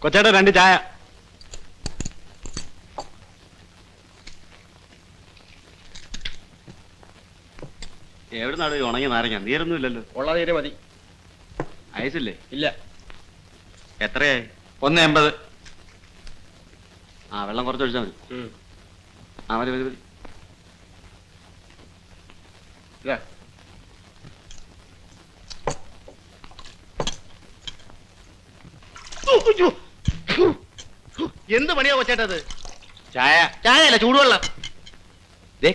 കൊച്ചേട്ടാ 2 ചായ. എവിടെ നാട് ഉണങ്ങി നാരങ്ങ? നീരൊന്നും ഇല്ലല്ലോ. ഉള്ള നീര് മതി. ഐസില്ലേ? ഇല്ല. എത്രയായി? 1.80. ആ, വെള്ളം കുറച്ചൊഴിച്ചാൽ മതി. ആ, മതി മതി മതി. എന്ത് പണിയാ കൊച്ചേട്ടത്? ചായ. ചായ അല്ല, ചൂടുവെള്ളം.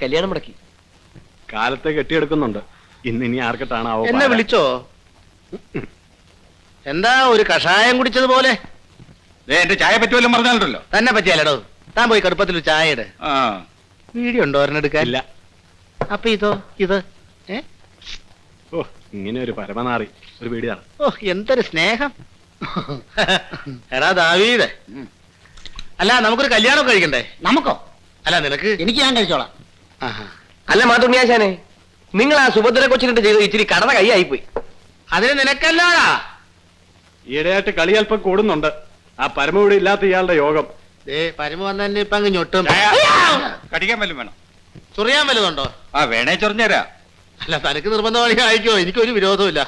കല്യാണം മുടക്കി. കാലത്തെ കെട്ടിയെടുക്കുന്നുണ്ട്. ഇനി ആർക്കിട്ടാണ് എന്നെ വിളിച്ചോ? എന്താ ഒരു കഷായം കുടിച്ചതുപോലെ? എന്റെ ചായ പറ്റുമല്ലോ പറഞ്ഞാലോ. തന്നെ പറ്റിയാലോ? താൻ പോയി കടുപ്പത്തിൽ ഒരു ചായ ഇട്. വീഡിയോ ഉണ്ടോ ഒരെണ്ണെടുക്കാൻ? ഇല്ല. അപ്പൊ ഇത് ഓ, ഇങ്ങനെ ഒരു പരമനാറി ഒരു വീഡിയാണ്. ഓ, എന്തൊരു സ്നേഹം. എടാ ദാവീദേ, അല്ല നമുക്കൊരു കല്യാണം കഴിക്കണ്ടേ? നമുക്കോ? അല്ല നിനക്ക്. എനിക്ക് ഞാൻ കഴിച്ചോളാം. അല്ല മാതുണ്ണിയാശാനെ, നിങ്ങൾ ആ സുഭദ്ര കൊച്ചിനിട്ട് ചെയ്ത് ഇച്ചിരി കടന്ന കൈയായിപ്പോയി. അതിന് നിനക്കല്ലോടാ. ഈയിടെയായിട്ട് കളി അല്പം കൂടുന്നുണ്ട്. ആ പരമ ഇവിടെ ഇല്ലാത്ത ഇയാളുടെ യോഗം. പരമ വന്നെ ഇപ്പൊ അങ്ങ് ഞൊട്ടും. കടിക്കാൻ വല്ലതും വേണം? ചൊറിയാൻ വല്ലതുണ്ടോ? ആ, വേണേ ചൊറിഞ്ഞുതരാ. അല്ല തനിക്ക് നിർബന്ധമായി അയക്കോ, എനിക്കൊരു വിരോധമില്ല.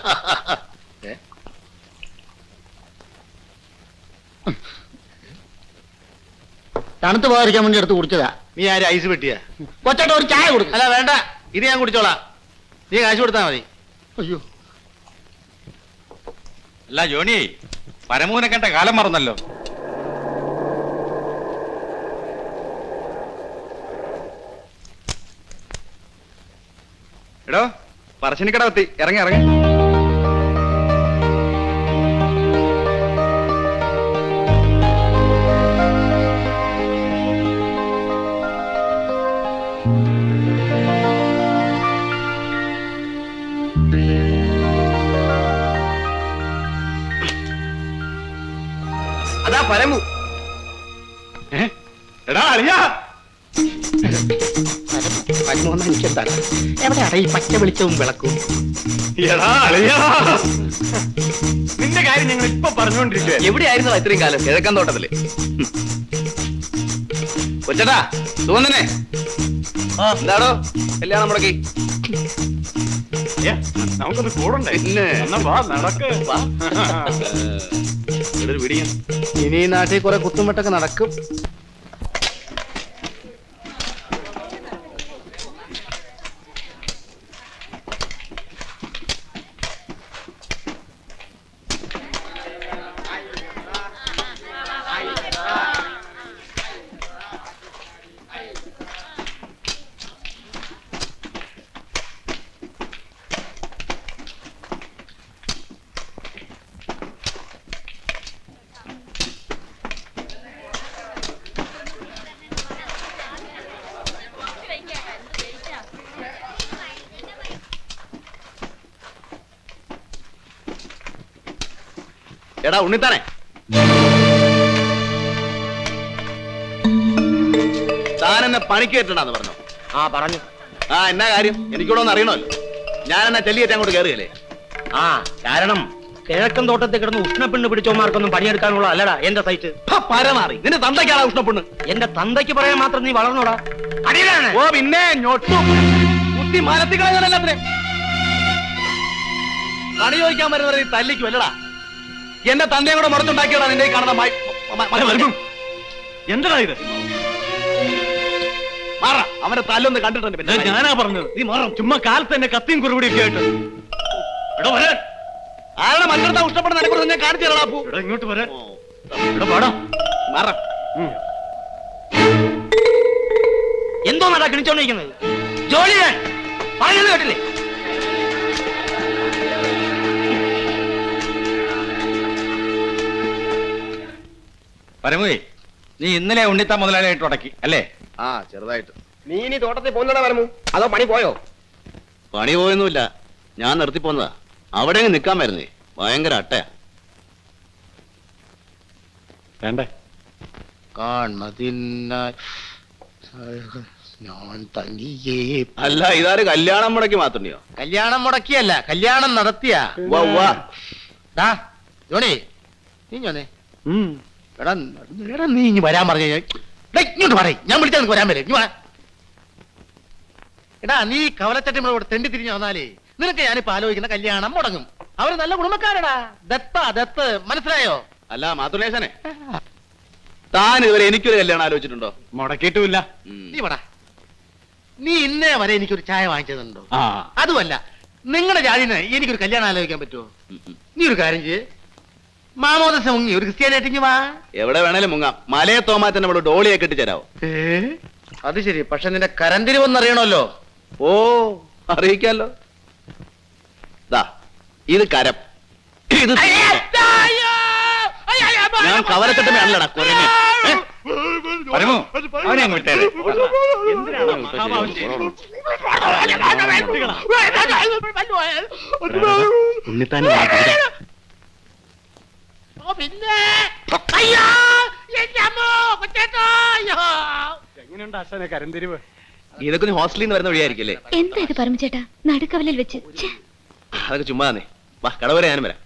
തണുത്ത് പോകാതിരിക്കാൻ വേണ്ടി എടുത്ത് കുടിച്ചതാ. നീ ആര് ഐസ് പെട്ടിയാ? കൊച്ചേട്ട ഒരു ചായ കൊടുക്കും. അല്ല വേണ്ട, ഇത് ഞാൻ കുടിച്ചോളാം. നീ കാശ് കൊടുത്താ മതി. അയ്യോ, അല്ല ജോണി, പരമൂനെ കണ്ട കാലം മറന്നല്ലോ. എടോ, പറശ്ശിനിക്കട എത്തി. ഇറങ്ങി ഇറങ്ങി. അതാ പരമു. എടാ അളിയാ, പരമോന്ന് എനിക്കെന്താണ്? എവിടെയാണ് ഈ പച്ച വെളിച്ചവും വിളക്കും? എടാ അളിയാ, നിന്റെ കാര്യം ഞങ്ങൾ ഇപ്പൊ പറഞ്ഞുകൊണ്ടിരിക്കുക. എവിടെയായിരുന്നു ഇത്രയും കാലം? കിഴക്കൻ തോട്ടത്തില്. കൊച്ചടാ സുഗന്ധനെ, എന്താടോ കല്യാണം മുടക്കി? നമുക്കൊന്ന് കൂടണ്ടേ? എന്നാ വാ, നടക്ക്. പിടിക്കാം. ഇനി ഈ നാട്ടിൽ കുറെ കുത്തുമെട്ടൊക്കെ നടക്കും. എടാ ഉണ്ണിത്താനെ, താൻ എന്നെ പണിക്ക് കയറ്റണ്ടെന്ന് പറഞ്ഞു. ആ പറഞ്ഞു. ആ, എന്നാ കാര്യം? എനിക്കൂടെ ഒന്ന് അറിയണമല്ലോ. ഞാൻ എന്നാ ചെല്ലിയേറ്റ് അങ്ങോട്ട് കയറുകയല്ലേ? ആ, കാരണം കിഴക്കൻ തോട്ടത്തിൽ കിടന്ന് ഉഷ്ണപ്പെണ്ണ് പിടിച്ചോമാർക്കൊന്നും പണിയെടുക്കാനുള്ള അല്ലടാ എന്റെ സൈറ്റ്. പരമാറി നിന്റെ തന്തയ്ക്കാണ് ഉഷ്ണപ്പെണ്ണ്. എന്റെ തന്തയ്ക്ക് പറയാൻ മാത്രം നീ വളർന്നോടാ. ഓ പിന്നെ ഞൊട്ടും കുത്തി മരത്തികളെല്ലാത്തിനെ പണി ചോദിക്കാൻ വരുന്നവരെ നീ തല്ലിക്കും അല്ലടാ. എന്റെ തന്തയെ കൂടെ മുറച്ചുണ്ടാക്കിയടാ നിന്റെ ഈ കാണുന്ന. എന്താ ഇത്? മാറ, അവന്റെ തല്ലൊന്ന് കണ്ടിട്ടുണ്ട്. പിന്നെ ഞാനാ പറഞ്ഞത്. നീ മാറും. ചുമ്മാ കാലത്ത് എന്നെ കത്തിയും കുറുപിടിയൊക്കെ ആയിട്ട്. ആരുടെ മറ്റടുത്ത ഉഷ്ടപ്പെടുന്ന നിനക്ക് തന്നെ കാണിച്ചു തരണം. അപ്പു ഇങ്ങോട്ട് വരാൻ. മാറ. എന്തോ നടാ കിണിച്ചോണ്ടിരിക്കുന്നത്? ജോലി പറഞ്ഞത് കേട്ടില്ലേ? പരമുവേ, നീ ഇന്നലെ ഉണ്ണിത്താ മുതലാളിയായിട്ട് ഉടക്കി അല്ലേ? ആ, ചെറുതായിട്ട്. നീ ഇനി തോട്ടത്തിൽ പോകുന്നതാ പരമു? അതോ പണി പോയോ? പണി പോയൊന്നുമില്ല, ഞാൻ നിർത്തി പോന്നതാ. അവിടെ നിൽക്കാൻ വരുന്നേ, ഭയങ്കര അട്ടയാ. വേണ്ടേ? അല്ല, ഇതാര് കല്യാണം മുടക്കി മാത്രയോ? കല്യാണം മുടക്കിയല്ല, കല്യാണം നടത്തിയ. ജോണി നീ എടാ എടാ നീ ഇനി വരാൻ പറഞ്ഞു ഇങ്ങോട്ട് പറയും ഞാൻ വിളിച്ചാൽ നിനക്ക് വരാൻ വരും എടാ നീ കവലച്ചട്ടിമ്മളോട് തെണ്ടി തിരിഞ്ഞു വന്നാലേ നിനക്ക് ഞാനിപ്പോ ആലോചിക്കുന്ന കല്യാണം മുടങ്ങും. അവര് നല്ല കുടുംബക്കാരടാ. ദത്ത് മനസ്സിലായോ? അല്ല മാതുലേശനെ, താൻ ഇതുവരെ എനിക്കൊരു കല്യാണം ആലോചിച്ചിട്ടുണ്ടോ? മുടക്കിയിട്ടുമില്ല. നീ പടാ, നീ ഇന്നേ വരെ എനിക്കൊരു ചായ വാങ്ങിച്ചതുണ്ടോ? ആ അതുമല്ല, നിങ്ങളുടെ ജാതിന് എനിക്കൊരു കല്യാണം ആലോചിക്കാൻ പറ്റുമോ? നീ ഒരു കാര്യം ചെയ്യ്, മാമോദസം മുങ്ങി ഒരു ക്രിസ്ത്യാനായിട്ടിങ്ങി വാ. എവിടെ വേണേലും മുങ്ങാം. മലയെ തോമാറ്റൻ നമ്മൾ ഡോളിയെ കെട്ടിച്ചേരാവോ? അത് ശരി, പക്ഷെ നിന്റെ കരന്തിരിവെന്നറിയണമല്ലോ. ഓ, അറിയിക്കാലോ. ദാ ഇത് കരം, ഇത് ഞാൻ കവലക്കെട്ടുമല്ലടാ കുരങ്ങ്. അവനെ അങ്ങ് വിട്ടേരെ. ഉണ്ണിത്താൻ എങ്ങനെയുണ്ട് അച്ഛനെ കരന്തിരിവ്? ഇതൊക്കെ നീ ഹോസ്റ്റലിൽ നിന്ന് വരുന്ന വഴിയായിരിക്കല്ലേ? എന്താ ഇത് പരമചേട്ടാ, നടുക്കവലിൽ വെച്ച്? ഛെ. അതൊക്കെ ചുമ്മാ തന്നെ. വാ, കടവരെ ഞാനും വരാം.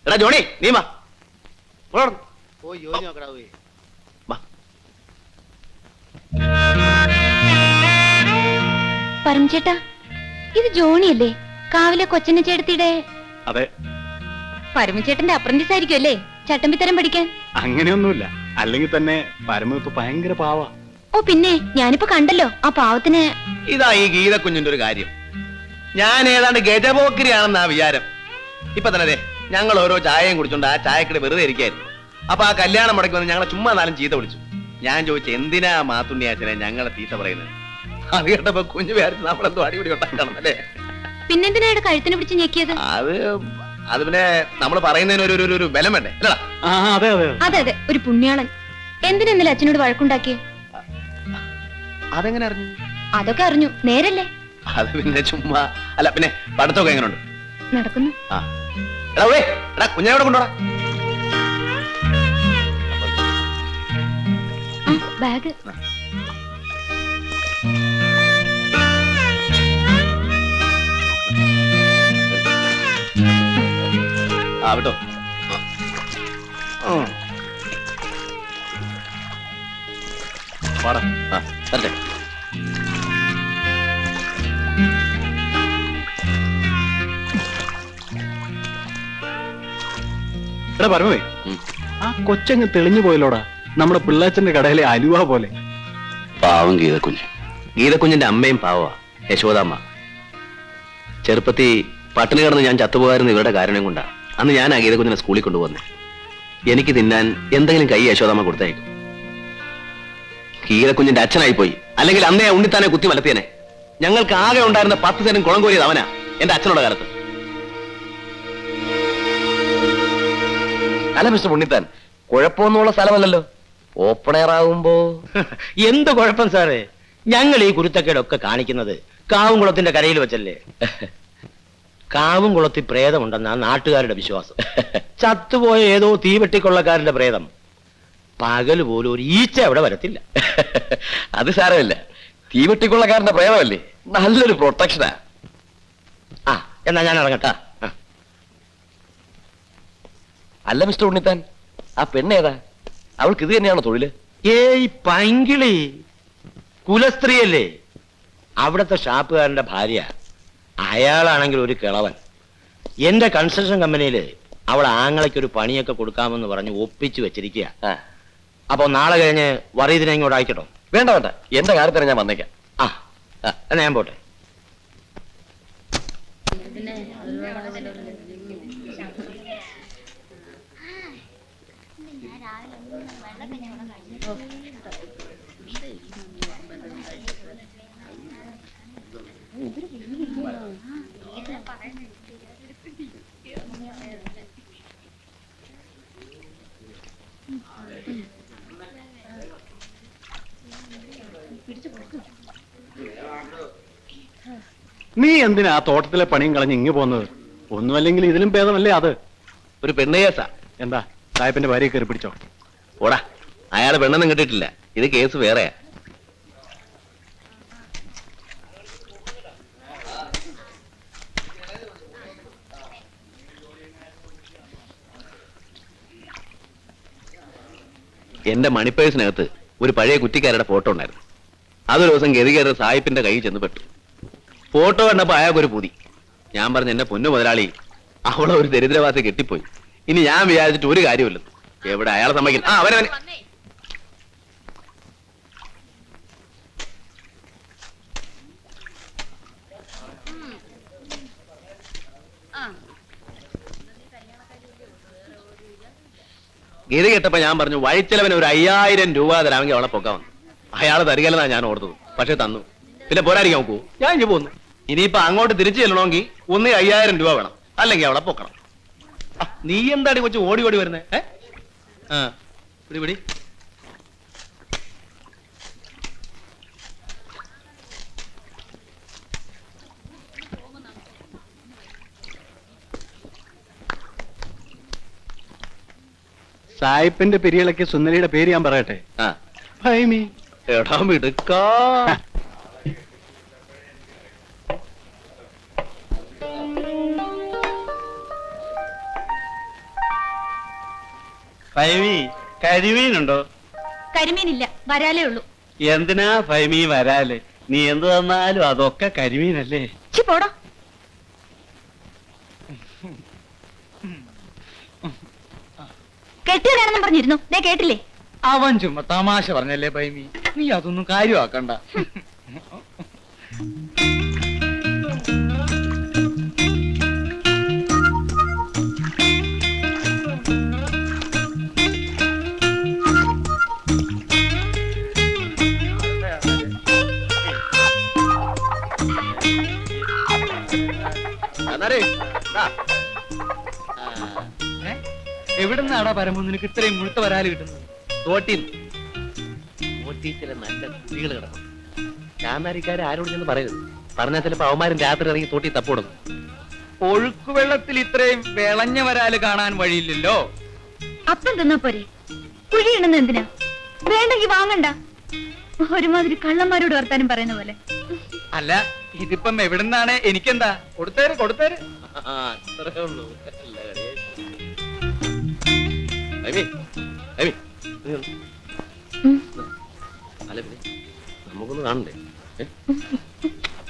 എടാ ജോണി, നീ വാ. വാ. പരമചേട്ടാ, ഇത് ജോണിയല്ലേ, കാവിലെ കൊച്ചനെ ചേട്ടത്തിയുടെ? അതെ. പരമചേട്ടന്റെ അപ്രന്റീസ് ആയിരിക്കും അല്ലേ ചട്ടമ്പിത്തരം പഠിക്കാൻ? അങ്ങനെയൊന്നുമില്ല, അല്ലെങ്കിൽ തന്നെ പരമ ഇപ്പൊ ഭയങ്കര പാവാ. ഓ പിന്നെ, ഞാനിപ്പോ കണ്ടല്ലോ ആ പാവത്തിന്. ഇതാ ഈ ഗീത കുഞ്ഞിന്റെ ഒരു കാര്യം. ഞാൻ ഏതാണ്ട് ഗജപോക്കിരിയാണെന്നാ വിചാരം. ഇപ്പൊ തന്നെ അതെ, ഞങ്ങൾ ഓരോ ചായയും കുടിച്ചോണ്ട് ആ ചായക്കട വെറുതെ ഇരിക്കായിരുന്നു. അപ്പൊ ആ കല്യാണം മുടക്കി വന്ന് ഞങ്ങളെ ചുമ്മാ നാലും ചീത്ത വിളിച്ചു. ഞാൻ ചോദിച്ചു, എന്തിനാ മാത്തുണ്ണിയാച്ചനെ ഞങ്ങളെ തീത്ത പറയുന്നത്? അത് കേട്ടപ്പോ കുഞ്ഞു വിചാരിച്ചു നമ്മളെന്തോ അടിപൊളി ഉണ്ടാക്കണം അല്ലേ. പിന്നെന്തിനാ കഴുത്തിന് പിടിച്ച് ഞെക്കിയത്? അത് പിന്നെ നമ്മൾ പറയുന്നതിന് ഒരു ബലം വേണ്ടേ? അല്ലടാ. അതെ അതെ അതെ അതെ, ഒരു പുണ്യാളൻ. എന്തിനാ ഇന്നലെ അച്ഛനോട് വഴക്കുണ്ടാക്കിയേ? അതെങ്ങനെ അറിഞ്ഞു? അതൊക്കെ അറിഞ്ഞു, നേരല്ലേ? അത് പിന്നെ ചുമ്മാ അല്ല. പിന്നെ പഠിത്തമൊക്കെ എങ്ങനെയുണ്ട്? നടക്കുന്നു. ആ എടാ വേ, എടാ കുഞ്ഞിനെ കൊണ്ടോടാ. ബാഗ്. ആ വിട്ടോ. പാടാ. ആ തരട്ടെ. എടാ പരമേ, ആ കൊച്ചങ്ങ് തെളിഞ്ഞു പോയല്ലോടാ, നമ്മുടെ പിള്ളാച്ചന്റെ കടയിലെ അലുവ പോലെ. പാവം ഗീതക്കുഞ്ഞ്. ഗീതക്കുഞ്ഞിന്റെ അമ്മയും പാവമാ, യശോദാമ്മ. ചെറുപ്പത്തി പട്ടിണി കിടന്ന് ഞാൻ ചത്തുപോകാരുന്ന ഇവരുടെ കാരണം കൊണ്ടാ അന്ന് ഞാൻ ആ ഗീതക്കുഞ്ഞിനെ സ്കൂളിൽ കൊണ്ടുപോകുന്നേ. എനിക്ക് തിന്നാൻ എന്തെങ്കിലും കൈ യശോദാമ്മ കൊടുത്തേക്കും. ഗീതക്കുഞ്ഞിന്റെ അച്ഛനായി പോയി, അല്ലെങ്കിൽ അന്നേ ഉണ്ണിത്താനെ കുത്തി വലത്തിയനെ. ഞങ്ങൾക്ക് ആകെ ഉണ്ടായിരുന്ന 10 സെന്റും കുളം കോരിയത് അവനാ എന്റെ അച്ഛനുള്ള കാലത്ത്. അല്ല മിസ്റ്റർ ഉണ്ണിത്താൻ, കുഴപ്പമൊന്നുമുള്ള സ്ഥലമല്ലല്ലോ. ഓപ്പൺ എയർ ആകുമ്പോ എന്ത് കുഴപ്പം സാറേ? ഞങ്ങൾ ഈ കുരുത്തക്കേടൊക്കെ കാണിക്കുന്നത് കാവുംകുളത്തിന്റെ കരയിൽ വെച്ചല്ലേ. കാവുംകുളത്തിൽ പ്രേതമുണ്ടെന്നാ നാട്ടുകാരുടെ വിശ്വാസം. ചത്തുപോയ ഏതോ തീവെട്ടിക്കൊള്ളക്കാരന്റെ പ്രേതം. പകല് പോലും ഒരു ഈച്ച അവിടെ വരത്തില്ല. അത് സാരമില്ല, തീവെട്ടിക്കൊള്ളക്കാരന്റെ പ്രേമല്ലേ, നല്ലൊരു പ്രൊട്ടക്ഷനാ. ആ എന്നാ ഞാൻ ഇറങ്ങട്ടാ. അല്ല മിസ്റ്റർ ഉണ്ണിത്താൻ, ആ പെണ്ണേതാ? അവൾക്ക് ഇത് തന്നെയാണോ തൊഴില്? ഏയ് പൈങ്കിളി, കുലസ്ത്രീയല്ലേ. അവിടത്തെ ഷാപ്പുകാരന്റെ ഭാര്യ. അയാളാണെങ്കിൽ ഒരു കിളവൻ. എന്റെ കൺസ്ട്രക്ഷൻ കമ്പനിയില് അവൾ ആങ്ങളയ്ക്ക് ഒരു പണിയൊക്കെ കൊടുക്കാമെന്ന് പറഞ്ഞ് ഒപ്പിച്ചു വെച്ചിരിക്കുക. അപ്പൊ നാളെ കഴിഞ്ഞ് വറീതിനെ ഇങ്ങോട്ട് അയക്കട്ടോ? വേണ്ട വേണ്ട, എന്റെ കാര്യത്തിന് ഞാൻ വന്നേക്കാം. ആ എന്നാ ഞാൻ പോട്ടെ. നീ എന്തിനാ ആ തോട്ടത്തിലെ പണിയും കളഞ്ഞ് ഇങ്ങ് പോകുന്നത്? ഒന്നുമല്ലെങ്കിൽ ഇതിലും ഭേദമല്ലേ അത്. ഒരു പെണ്ണുകേസാ. എന്താ സാഹിബിന്റെ ഭാര്യയെ കയറി പിടിച്ചോ? ഓടാ, അയാള് പെണ്ണൊന്നും കിട്ടിയിട്ടില്ല. ഇത് കേസ് വേറെയാ. എന്റെ മണിപ്പേഴ്സിനകത്ത് ഒരു പഴയ കുറ്റിക്കാരുടെ ഫോട്ടോ ഉണ്ടായിരുന്നു. അതൊരു ദിവസം ഗതികേറ സായിപ്പിന്റെ കയ്യിൽ ചെന്ന് പെട്ടു. ഫോട്ടോ കണ്ടപ്പോ അയാൾക്കൊരു പൂതി. ഞാൻ പറഞ്ഞു, എന്റെ പൊന്നു മുതലാളി, അവളെ ഒരു ദരിദ്രവാസി കെട്ടിപ്പോയി. ഇനി ഞാൻ വിചാരിച്ചിട്ട് ഒരു കാര്യമില്ല. എവിടെ അയാളെ സമ്മതിക്കും? ആ അവനെ ഗതി കെട്ടപ്പോ ഞാൻ പറഞ്ഞു, വഴിച്ചെലവന് ഒരു 5000 രൂപ തരാമെങ്കിൽ അവളെ പൊക്കാൻ വന്നു. അയാൾ തരികല്ലെന്നാ ഞാൻ ഓർത്തത്. പക്ഷെ തന്നു. പിന്നെ പോരാടിക്കാൻ നോക്കൂ, ഞാൻ ഇനി പോന്നു. ഇനിയിപ്പോ അങ്ങോട്ട് തിരിച്ചു ചെല്ലണമെങ്കിൽ 5000 രൂപ വേണം, അല്ലെങ്കിൽ അവളെ പൊക്കണം. നീ എന്താടി കൊച്ചു ഓടി ഓടി വരുന്നേ? പിടി സായിപ്പിന്റെ പെരികളൊക്കെ സുന്ദരിയുടെ പേര് ഞാൻ പറയട്ടെ. ഭൈമി. എടാ മിടുക്കാ. ഫൈമി, കരിമീനുണ്ടോ? കരിമീനില്ല, വരാലേ ഉള്ളൂ. എന്തിനാ ഫൈമി വരാല്? നീ എന്ത് തന്നാലും അതൊക്കെ കരിമീനല്ലേ? ചി പോടാ. കെട്ടിയതാണെന്നും പറഞ്ഞിരുന്നു, ദേ കേട്ടില്ലേ? അവൻ ചുമ്മാ തമാശ പറഞ്ഞല്ലേ ഫൈമി, നീ അതൊന്നും കാര്യമാക്കണ്ട. എവിടുന്നാടാ പരമോ നിനക്ക് ഇത്രയും മുഴുത്ത വരാല് കിട്ടുന്നത്? തോട്ടിൽ ചില നല്ല കുട്ടികൾ കിടക്കും. ചാന്നാരിക്കാരെ ആരോട് ചെന്ന് പറയരുത്. പറഞ്ഞാൽ ചിലപ്പോ അവന്മാരും രാത്രി ഇറങ്ങി തോട്ടി തപ്പോടുന്നു. ഒഴുക്കുവെള്ളത്തിൽ ഇത്രയും വിളഞ്ഞ വരാല് കാണാൻ വഴിയില്ലല്ലോ. അപ്പം തിന്നാ പോരെ, കുഴിയിടുന്ന എന്തിനാ? വേണ്ടെങ്കിൽ വാങ്ങണ്ട. ഒരുമാതിരി കള്ളന്മാരോട് വർത്താനം പറയുന്ന പോലെ. അല്ല, ഇതിപ്പം എവിടുന്നാണ്? എനിക്കെന്താ? കൊടുത്തേര് കൊടുത്തേര്. അത്രേ ഉള്ളൂ. അല്ല പിന്നെ നമുക്കൊന്ന് കാണണ്ടേ?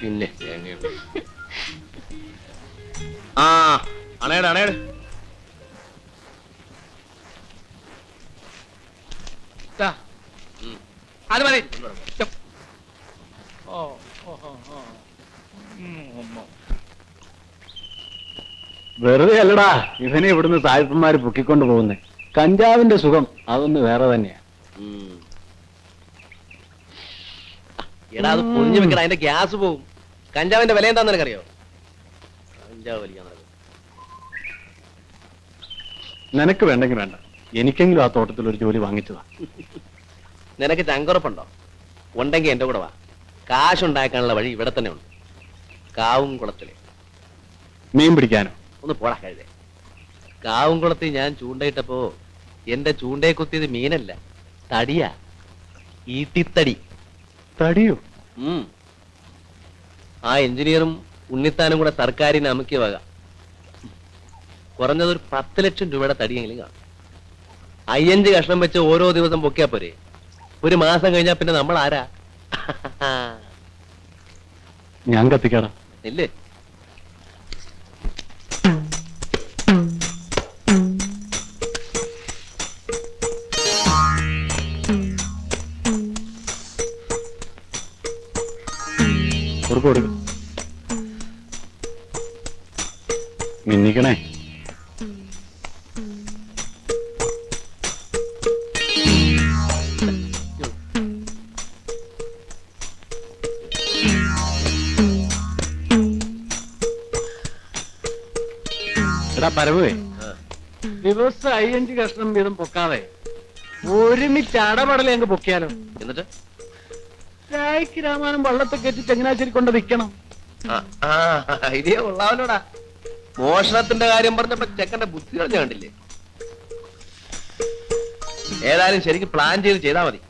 പിന്നെ ആ അണേട് അണേട്. അത് മതി. വെറുതെ അല്ലടാ ഇവനെ ഇവിടുന്ന് സായിപ്പന്മാര് പൊക്കിക്കൊണ്ട് പോകുന്നേ. കഞ്ചാവിന്റെ സുഖം അതൊന്ന് വേറെ തന്നെയാ. എടാ അത് പൊഞ്ഞു വെക്കടാ, അതിന്റെ ഗ്യാസ് പോകും. കഞ്ചാവിന്റെ വില എന്താന്ന് നിനക്കറിയോ? കഞ്ചാവ് വലിക്കാൻ നടക്കും. നിനക്ക് വേണ്ടെങ്കിൽ വേണ്ട, എനിക്കെങ്കിലും ആ തോട്ടത്തിൽ ഒരു ജോലി വാങ്ങിച്ചതാ. നിനക്ക് ചങ്കുറപ്പുണ്ടോ? ഉണ്ടെങ്കിൽ എന്റെ കൂടെ വാ. കാശുണ്ടാക്കാനുള്ള വഴി ഇവിടെ തന്നെ ഉണ്ട്. കാവും കുളത്തില്. മീൻ പിടിക്കാനോ? ഒന്ന് പോടാ കഴുതേ. കാവും കുളത്തിൽ ഞാൻ ചൂണ്ടയിട്ടപ്പോ എന്റെ ചൂണ്ടയെ കുത്തിയത് മീനല്ല, തടിയാ. ഈട്ടിത്തടി. തടിയോ? ആ എഞ്ചിനീയറും ഉണ്ണിത്താനും കൂടെ സർക്കാരിന് അമുക്കിയ വക. കുറഞ്ഞത് ഒരു 10 ലക്ഷം രൂപയുടെ തടിയെങ്കിലും കാണും. 5 കഷ്ണം വെച്ച് ഓരോ ദിവസം പൊക്കിയാ പോരെ. ഒരു മാസം കഴിഞ്ഞാ പിന്നെ നമ്മൾ ആരാ? ഞാൻ കത്തിക്കാടാ. ഇല്ലേ? കൊടുക്കും മിന്നിക്കണേ. എടാ പരമേ, ദിവസം 5 കഷ്ണം വീതം പൊക്കാതെ ഒരുമിച്ച് അടപടലെ അങ്ങ് പൊക്കിയാലോ? എന്നിട്ട് ചായക്ക് രാമാനം വള്ളത്തെ കയറ്റി ചങ്ങനാശ്ശേരി കൊണ്ട് നിൽക്കണം. ഐഡിയ കൊള്ളാവല്ലോടാ. മോഷണത്തിന്റെ കാര്യം പറഞ്ഞപ്പോ ചെക്കന്റെ ബുദ്ധി കളഞ്ഞ കണ്ടില്ലേ? ഏതായാലും ശരിക്കും പ്ലാൻ ചെയ്താ മതി.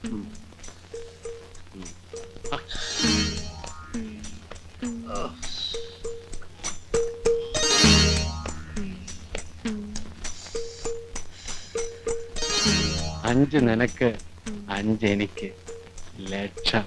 5 നിനക്ക് 5 എനിക്ക് ലക്ഷം.